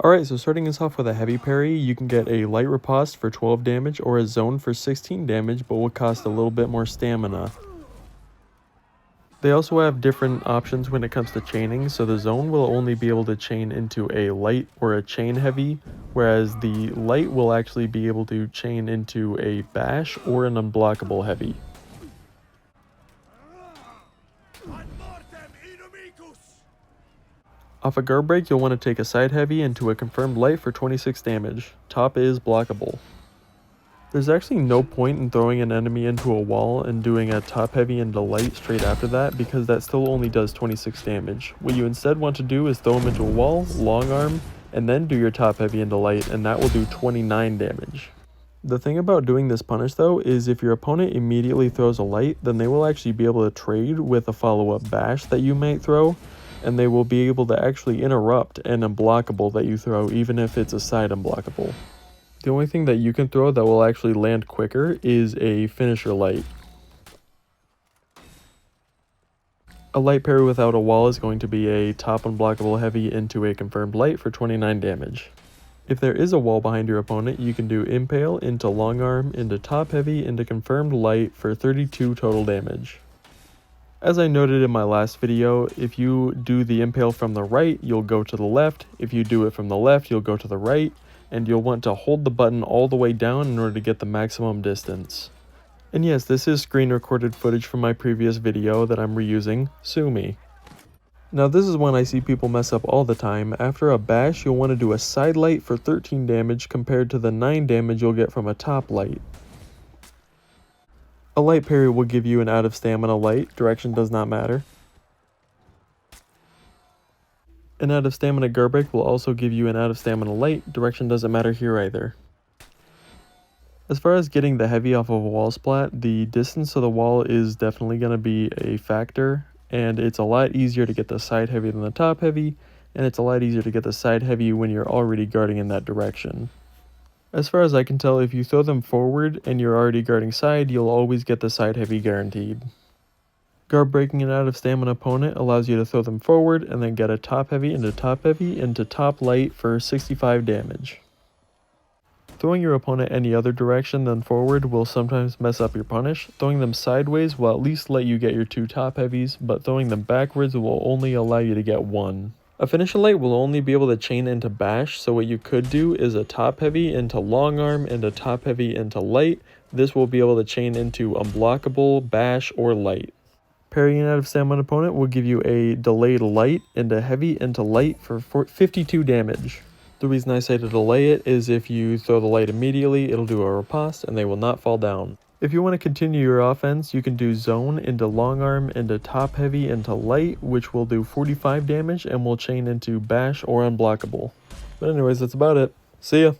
Alright, so starting us off with a heavy parry, you can get a light riposte for 12 damage or a zone for 16 damage, but will cost a little bit more stamina. They also have different options when it comes to chaining, so the zone will only be able to chain into a light or a chain heavy, whereas the light will actually be able to chain into a bash or an unblockable heavy. Off a guard break, you'll want to take a side heavy into a confirmed light for 26 damage. Top is blockable. There's actually no point in throwing an enemy into a wall and doing a top heavy into light straight after that, because that still only does 26 damage. What you instead want to do is throw them into a wall, long arm, and then do your top heavy into light, and that will do 29 damage. The thing about doing this punish though is if your opponent immediately throws a light, then they will actually be able to trade with a follow-up bash that you might throw, and they will be able to actually interrupt an unblockable that you throw, even if it's a side unblockable. The only thing that you can throw that will actually land quicker is a finisher light. A light parry without a wall is going to be a top unblockable heavy into a confirmed light for 29 damage. If there is a wall behind your opponent, you can do impale into long arm, into top heavy, into confirmed light for 32 total damage. As I noted in my last video, if you do the impale from the right, you'll go to the left. If you do it from the left, you'll go to the right, and you'll want to hold the button all the way down in order to get the maximum distance. And yes, this is screen recorded footage from my previous video that I'm reusing, sue me. Now this is one I see people mess up all the time. After a bash, you'll want to do a side light for 13 damage compared to the 9 damage you'll get from a top light. A light parry will give you an out of stamina light, direction does not matter. An out of stamina guard break will also give you an out of stamina light, direction doesn't matter here either. As far as getting the heavy off of a wall splat, the distance to the wall is definitely going to be a factor, and it's a lot easier to get the side heavy than the top heavy, and it's a lot easier to get the side heavy when you're already guarding in that direction. As far as I can tell, if you throw them forward and you're already guarding side, you'll always get the side heavy guaranteed. Guard breaking an out of stamina opponent allows you to throw them forward and then get a top heavy into top light for 65 damage. Throwing your opponent any other direction than forward will sometimes mess up your punish. Throwing them sideways will at least let you get your 2 top heavies, but throwing them backwards will only allow you to get 1. A finisher light will only be able to chain into bash, so what you could do is a top heavy into long arm and a top heavy into light. This will be able to chain into unblockable, bash, or light. Parrying out of stamina opponent will give you a delayed light into heavy into light for 52 damage. The reason I say to delay it is if you throw the light immediately, it'll do a riposte and they will not fall down. If you want to continue your offense, you can do zone into long arm, into top heavy, into light, which will do 45 damage and will chain into bash or unblockable. But anyways, that's about it. See ya!